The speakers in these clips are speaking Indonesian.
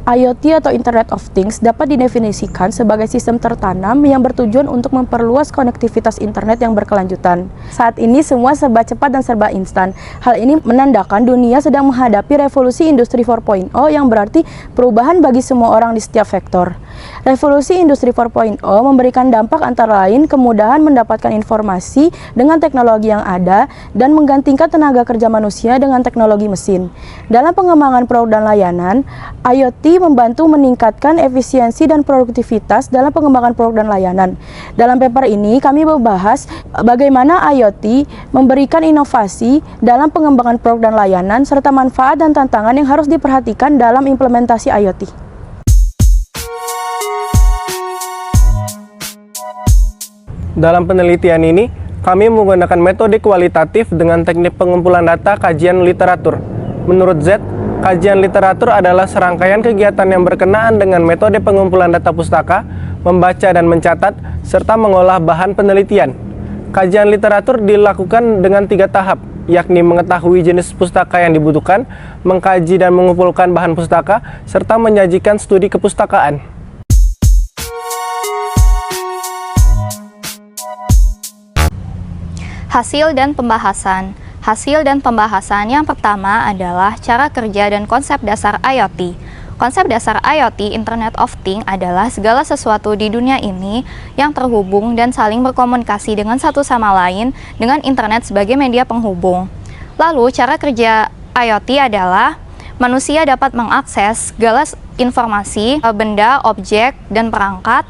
IoT atau Internet of Things dapat didefinisikan sebagai sistem tertanam yang bertujuan untuk memperluas konektivitas internet yang berkelanjutan. Saat ini semua serba cepat dan serba instan. Hal ini menandakan dunia sedang menghadapi revolusi industri 4.0 yang berarti perubahan bagi semua orang di setiap sektor. Revolusi industri 4.0 memberikan dampak antara lain kemudahan mendapatkan informasi dengan teknologi yang ada dan menggantikan tenaga kerja manusia dengan teknologi mesin. Dalam pengembangan produk dan layanan, IoT membantu meningkatkan efisiensi dan produktivitas dalam pengembangan produk dan layanan. Dalam paper ini, kami membahas bagaimana IoT memberikan inovasi dalam pengembangan produk dan layanan, serta manfaat dan tantangan yang harus diperhatikan dalam implementasi IoT. Dalam penelitian ini, kami menggunakan metode kualitatif dengan teknik pengumpulan data kajian literatur. Menurut Z, kajian literatur adalah serangkaian kegiatan yang berkenaan dengan metode pengumpulan data pustaka, membaca dan mencatat, serta mengolah bahan penelitian. Kajian literatur dilakukan dengan 3 tahap, yakni mengetahui jenis pustaka yang dibutuhkan, mengkaji dan mengumpulkan bahan pustaka, serta menyajikan studi kepustakaan. Hasil dan pembahasan. Hasil dan pembahasan yang pertama adalah cara kerja dan konsep dasar IoT. Konsep dasar IoT, Internet of Things, adalah segala sesuatu di dunia ini yang terhubung dan saling berkomunikasi dengan satu sama lain dengan internet sebagai media penghubung. Lalu, cara kerja IoT adalah manusia dapat mengakses segala informasi, benda, objek, dan perangkat,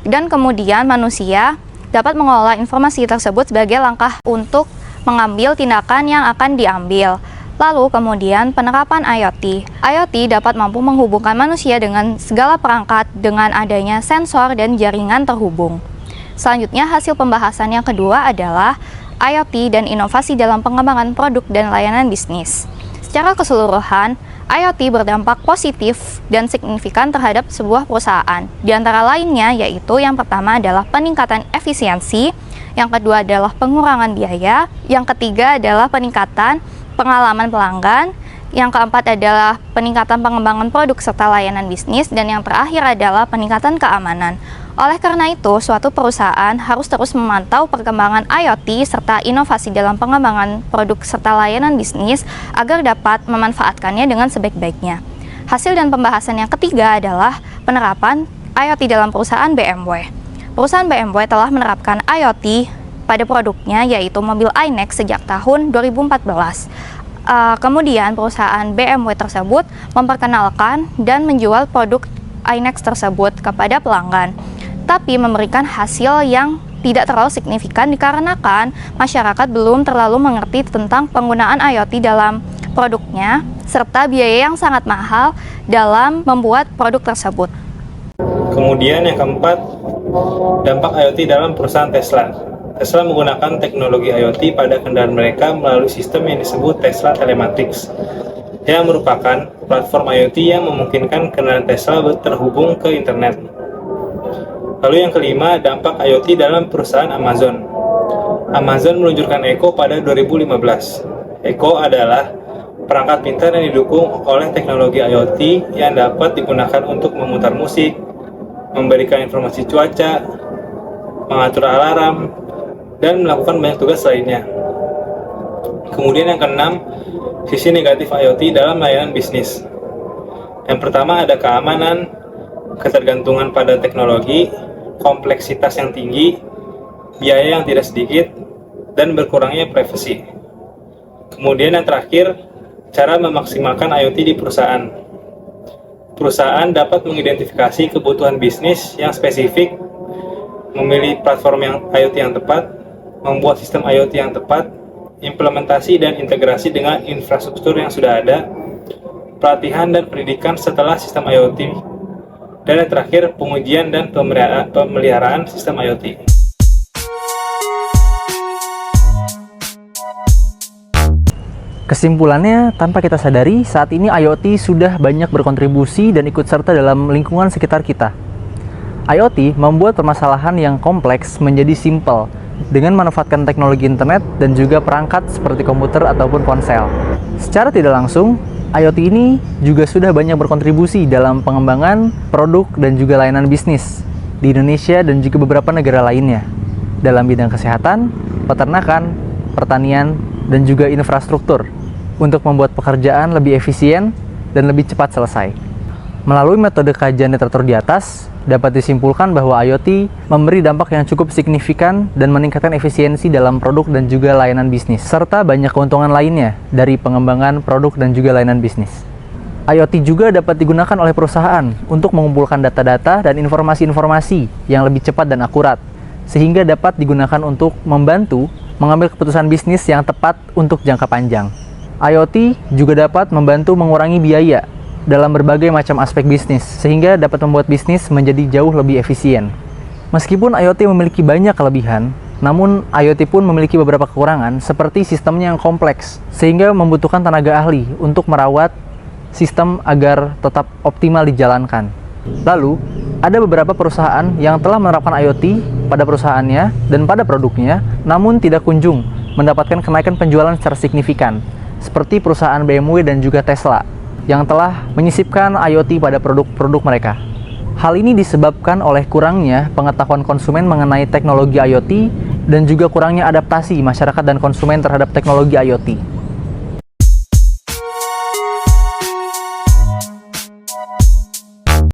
dan kemudian manusia dapat mengolah informasi tersebut sebagai langkah untuk mengambil tindakan yang akan diambil. Lalu kemudian penerapan IoT. IoT dapat mampu menghubungkan manusia dengan segala perangkat dengan adanya sensor dan jaringan terhubung. Selanjutnya, hasil pembahasan yang kedua adalah IoT dan inovasi dalam pengembangan produk dan layanan bisnis. Secara keseluruhan, IoT berdampak positif dan signifikan terhadap sebuah perusahaan. Di antara lainnya yaitu yang pertama adalah peningkatan efisiensi, yang kedua adalah pengurangan biaya, yang ketiga adalah peningkatan pengalaman pelanggan, yang keempat adalah peningkatan pengembangan produk serta layanan bisnis, dan yang terakhir adalah peningkatan keamanan. Oleh karena itu, suatu perusahaan harus terus memantau perkembangan IoT serta inovasi dalam pengembangan produk serta layanan bisnis agar dapat memanfaatkannya dengan sebaik-baiknya. Hasil dan pembahasan yang ketiga adalah penerapan IoT dalam perusahaan BMW. Perusahaan BMW telah menerapkan IoT pada produknya, yaitu mobil iNext sejak tahun 2014. Kemudian perusahaan BMW tersebut memperkenalkan dan menjual produk iNext tersebut kepada pelanggan, tapi memberikan hasil yang tidak terlalu signifikan dikarenakan masyarakat belum terlalu mengerti tentang penggunaan IoT dalam produknya, serta biaya yang sangat mahal dalam membuat produk tersebut. Kemudian yang keempat, dampak IoT dalam perusahaan Tesla. Tesla menggunakan teknologi IoT pada kendaraan mereka melalui sistem yang disebut Tesla Telematics, yang merupakan platform IoT yang memungkinkan kendaraan Tesla terhubung ke internet. Lalu yang kelima, dampak IoT dalam perusahaan Amazon. Amazon meluncurkan Echo pada 2015. Echo adalah perangkat pintar yang didukung oleh teknologi IoT yang dapat digunakan untuk memutar musik, memberikan informasi cuaca, mengatur alarm, dan melakukan banyak tugas lainnya. Kemudian yang keenam, sisi negatif IoT dalam layanan bisnis. Yang pertama ada keamanan, ketergantungan pada teknologi, kompleksitas yang tinggi, biaya yang tidak sedikit, dan berkurangnya privasi. Kemudian yang terakhir, cara memaksimalkan IoT di perusahaan. Perusahaan dapat mengidentifikasi kebutuhan bisnis yang spesifik, memilih platform yang IoT yang tepat, membuat sistem IoT yang tepat, implementasi dan integrasi dengan infrastruktur yang sudah ada, pelatihan dan pendidikan setelah sistem IoT, dan yang terakhir pengujian dan pemeliharaan sistem IoT. Kesimpulannya, tanpa kita sadari, saat ini IoT sudah banyak berkontribusi dan ikut serta dalam lingkungan sekitar kita. IoT membuat permasalahan yang kompleks menjadi simpel dengan memanfaatkan teknologi internet dan juga perangkat seperti komputer ataupun ponsel. Secara tidak langsung, IoT ini juga sudah banyak berkontribusi dalam pengembangan produk dan juga layanan bisnis di Indonesia dan juga beberapa negara lainnya dalam bidang kesehatan, peternakan, pertanian, dan juga infrastruktur untuk membuat pekerjaan lebih efisien dan lebih cepat selesai. Melalui metode kajian literatur di atas, dapat disimpulkan bahwa IoT memberi dampak yang cukup signifikan dan meningkatkan efisiensi dalam produk dan juga layanan bisnis, serta banyak keuntungan lainnya dari pengembangan produk dan juga layanan bisnis. IoT juga dapat digunakan oleh perusahaan untuk mengumpulkan data-data dan informasi-informasi yang lebih cepat dan akurat, sehingga dapat digunakan untuk membantu mengambil keputusan bisnis yang tepat untuk jangka panjang. IoT juga dapat membantu mengurangi biaya dalam berbagai macam aspek bisnis, sehingga dapat membuat bisnis menjadi jauh lebih efisien. Meskipun IoT memiliki banyak kelebihan, namun IoT pun memiliki beberapa kekurangan, seperti sistemnya yang kompleks, sehingga membutuhkan tenaga ahli untuk merawat sistem agar tetap optimal dijalankan. Lalu, ada beberapa perusahaan yang telah menerapkan IoT pada perusahaannya dan pada produknya, namun tidak kunjung mendapatkan kenaikan penjualan secara signifikan, seperti perusahaan BMW dan juga Tesla, yang telah menyisipkan IoT pada produk-produk mereka. Hal ini disebabkan oleh kurangnya pengetahuan konsumen mengenai teknologi IoT dan juga kurangnya adaptasi masyarakat dan konsumen terhadap teknologi IoT.